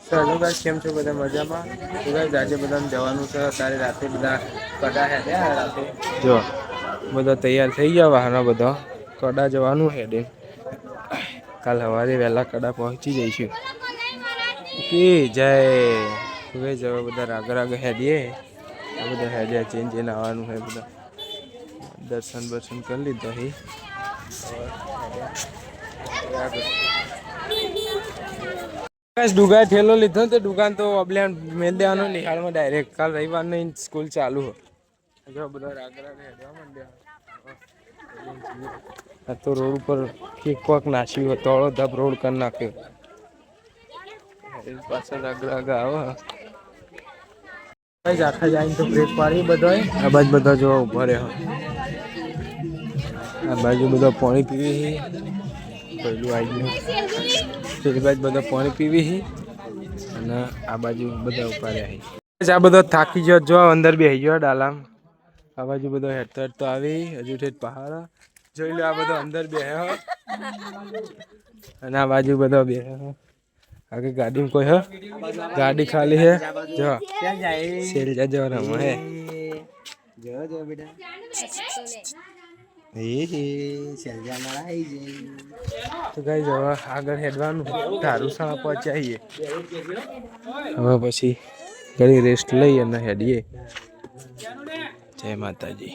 ચલો ગાઈસ કેમ છો બધા મજામાં? તો ગાઈસ આજે બધાને જવાનું છે તારે રાતે બધા કડા હે રાતે જો બધા તૈયાર થઈ ગયા વાહનો બધા કડા જવાનું હેડે કાલ સવારે વહેલા કડા પહોંચી જઈશું કે જય હવે જવા બધા રાગ રાગ હેડીએ આ બધા હેડ્યા ચેન્જ આવવાનું હોય બધા દર્શન બર્શન કરી લીધા હી ડુગા ઠેલો લીધો ને તો દુકાન તો અબલે મેલ દેવાનો નિહાળમાં ડાયરેક્ટ કાલ રવિવાર ની સ્કૂલ ચાલુ હોય બધા રાગ રાગ હેડવા માંડ્યા તો રોડ ઉપર કેક કોક નાખ્યું હોય તળો ધપ રોડ કરી નાખ્યો પાછળ રાગ રાગ આવે આખા જાય તો બ્રેક પાડી બધો આ બાજુ બધા જોવા ઉભા રહ્યો આ બાજુ બધા પાણી પીવી પહેલું આવી ગયું એ બાજુ બધા પાણી પીવી અને આ બાજુ બધા ઉભા રહ્યા આ બધો થાકી ગયો જો અંદર બેસી ગયો ડાલામ આ બાજુ બધો હેડતો હેડતો આવી હજુ ઠેઠ પહાડ જોઈ લો આ બધો અંદર બેહ્યો અને આ બાજુ બધો બેહ્યો आगे गाड़ी में कोई है गाड़ी खाली है जो सेल जा जो रहा है जो जो बेटा ए सेल जा मारा है जे तो गाइस जो આગળ હેડવાનું તારું સા પહોંચાઈએ હવે પછી ઘણી રેસ્ટ લઈ અને હેડીએ જય માતાજી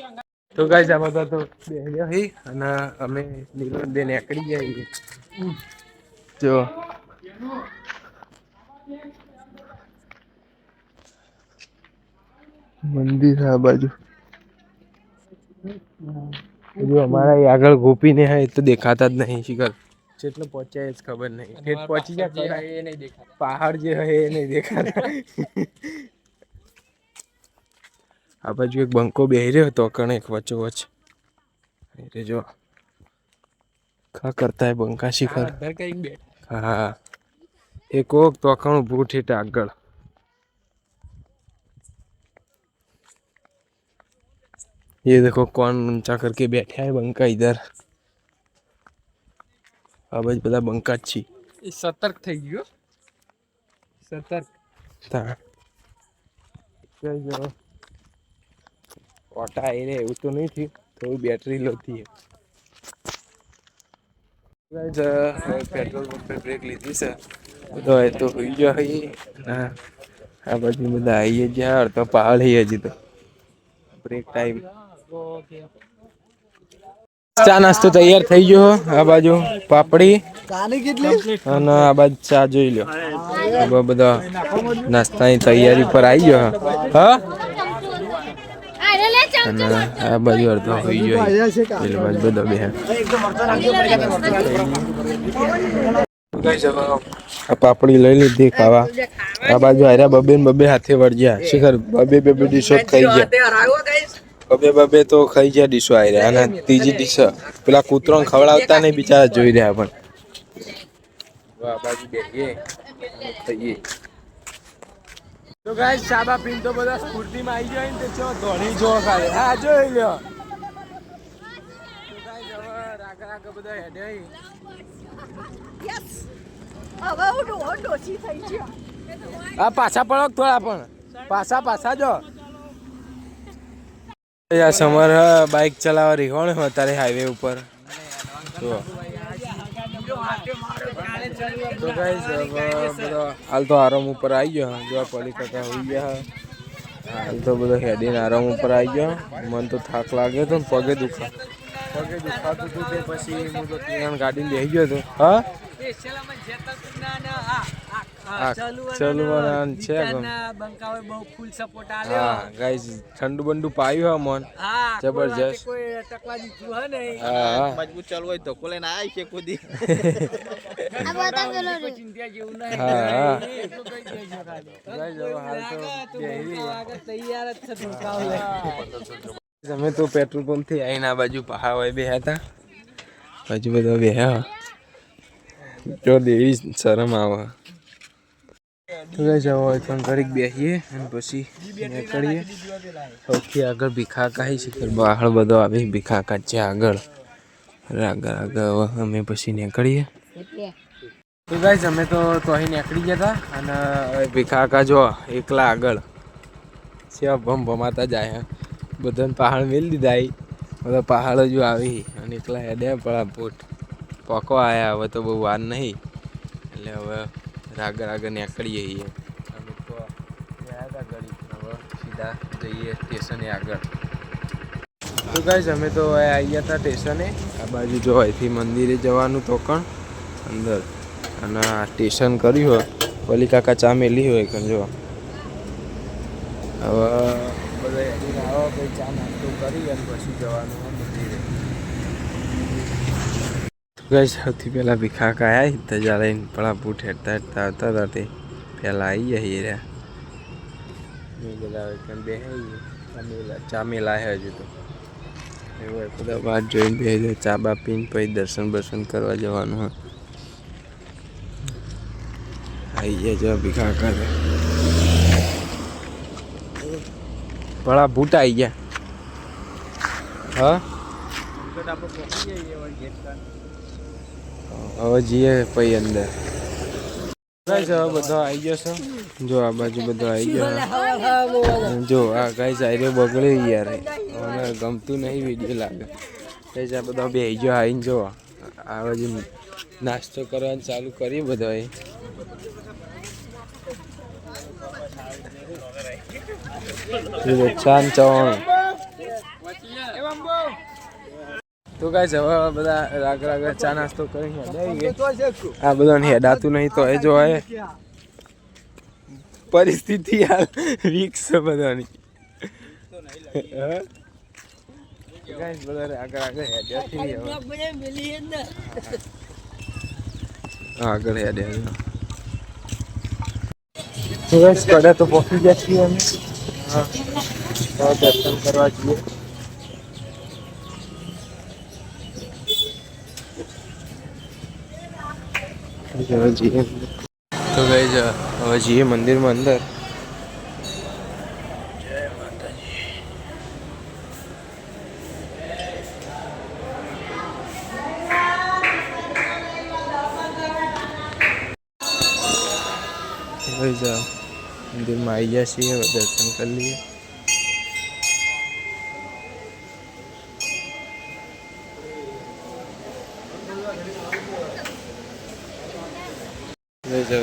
તો ગાઈસ આ બધા તો બેહ્યા હી અને અમે નીકળી નીકળી જઈએ જો मंदिर है बाजू जो हमारा ये आगल गोपी ने है तो दिखाता ज नहीं शिकर चेटलो पहुंचा है खबर नहीं ठेठ पहुंची जा ये नहीं देखा पहाड़ जो है ये नहीं देखा आ बाजू एक बंको बेही रह्यो तो कण एक वच्चो वच अरे जो क्या करता है बंका शिखर हाँ एक ओक तो कण उभू ठेठ आगळ ये देखो कौन ऊंचा करके बैठा है बंका इधर अब बड़ा बंका छी सतर्क થઈ ગયો સતર્ક તા જો ઓટા એ રે એવું તો નહીં થયું થોડી બેટરી લો थी गाइस पेट्रोल पंप पे ब्रेक લીધી છે બધો એ તો હોઈ ગયો હઈ ના આ બાજુ બધા આઈએ જ્યાં તો પહાડ હઈ હજી તો ब्रेक टाइम ચા નાસ્તો તૈયાર થઈ ગયો આ બાજુ પાપડી અને આ બાજુ ચા જોઈ લો બધા નાસ્તાની તૈયારી પર આવી ગયો હા અને આ બાજુ અડધો હોઈ ગયો એટલે બાજુ બધો બે આ પાપડી લઈ લીધી ખાવા આ બાજુ હાર્યા બબે ને બબે હાથે વળજ્યા શિખર બબે બબે ડીશો ખાઈ ગયા बबे बबे तो खाई जा डिशो आई रहा है ना तीजी डिश पेला कूतरों खवड़ावता नहीं बेचारा जोई रहा अपन वाह बाजी बैठिए ये तो गाइस साबा पिन तो बड़ा स्फूर्ति में आई जाए तो चो धोनी जो खाए हां જોઈ લ્યો તો ગાइस હવે રાગ રાગ બધા હેડે યસ હવે હું ડોસી થઈ ગયો આ પાછા પડો થોડા પણ પાછા પાછા જો या समर बाइक चलावा रिहोण हो तारे हाईवे ऊपर तो गाइस हाल तो आराम ऊपर आई गयो जो पड़ी काका हुई गया हाल तो बधो हेडीन आराम ऊपर आई गयो मन तो थाक लागे तो पगे दुखाતું હતું તે પછી હું તો ત્યાં ગાડી લઈ ગયો તો હા चलू वाला છે બંકાવે બહુ ફૂલ સપોર્ટ આલ્યો હા ગાઈસ ઠંડુ બંડુ પાયું હે મન જબરજસ્ત કોઈ ટકવા દીધું હે નહીં હા મજબૂત ચાલુ હોય તો કોલે ના આવી છે કોદી આ બતા ગયો કોઈ ચિંતા જેવું નહીં હા એટલું કઈ દેજો ખાલી ગાઈસ હવે હાલ તો આગળ તૈયાર જ છે ધોકાવલે અમે તો પેટ્રોલ પંપ થી આઈના બાજુ પહાડ હોય બે હતા બાજુ બધો બે હે જો દેવી શરમ આવે તો ગાઈસ હવે તો ઘડીક બેહીએ અને પછી નીકળીએ સૌથી આગળ ભીખાકા હી શિખર બહાર બધો આવી ભીખાકા છે આગળ રાગ રાગ અમે પછી નીકળીએ તો ગાઈસ અમે તો અહીં નીકળી ગયા હતા અને ભીખાકા જો એકલા આગળ સેવા ભમાતા જાય બધાને પહાડ મેળ દીધા બધા પહાડો જો આવી અને એકલા હેડે પળાપૂટ પોકો આવ્યા હવે તો બહુ વાર નહીં એટલે હવે આગળ નીકળીએ અમે તો ગયા હતા ઘડી હવે સીધા જઈએ સ્ટેશને આગળ તો ગાઈસ અમે તો આવી ગયા હતા સ્ટેશને આ બાજુ જો અહીંથી મંદિરે જવાનું તો કણ અંદર અને આ સ્ટેશન કર્યું હોય વલી કાકા ચા મેલી હોય કે જો હવે બધા આવો કોઈ ચા નાસ્તો કરી અને પછી જવાનું હોય મંદિરે ગાઈસ સૌથી પહેલાં ભીખાકા આવ્યા તજા લઈને પળાપૂટ હેઠતા આવતા હતા તે પહેલાં આવી જાય રહ્યા મેં બધા બે ચા મેલા હજુ તો એવું બધા વાત જોઈને બે ચા બા પીને પછી દર્શન કરવા જવાનું હોય આવી ગયા જો ભીખાકા પળાપૂટ આવી ગયા હા હવે જઈએ પછી અંદર ગાઈસ હવે બધો આવી ગયો છે જો આ બાજુ બધો આવી ગયો જો આ ગાઈસ આયરે બગડે યાર મને ગમતું નહીં વિડીયો લાગે ગાઈસ આ બધો બે ગયો આવીને જો આ બાજુ નાસ્તો કરવાનું ચાલુ કરી બધો ચાન ચવાણું તો ગાઈસ હવે બધા આગળ ચા નાસ્તો કરી આ બધાને હેડાતું નહીં તો એ જો પરિસ્થિતિ હાલ વીક છે બધાની ગાઈસ બધા આગળ હેડે તો ગાઈસ કડે તો પહોંચી ગયા છીએ અમે દર્શન કરવા જઈએ તો ગાઈસ હવે જઈએ મંદિરમાં અંદર જય માતાજી મંદિરમાં આવી ગયા છીએ દર્શન કરી લઈએ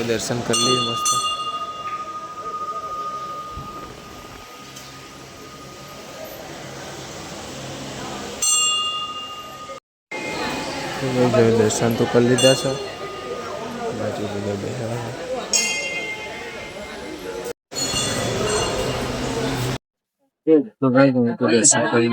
દર્શન કરી લઈએ મસ્ત દર્શન તો કરી લીધા છે બાજુ બધા બેઠા તો ગાઈસ હું તો દર્શન કરી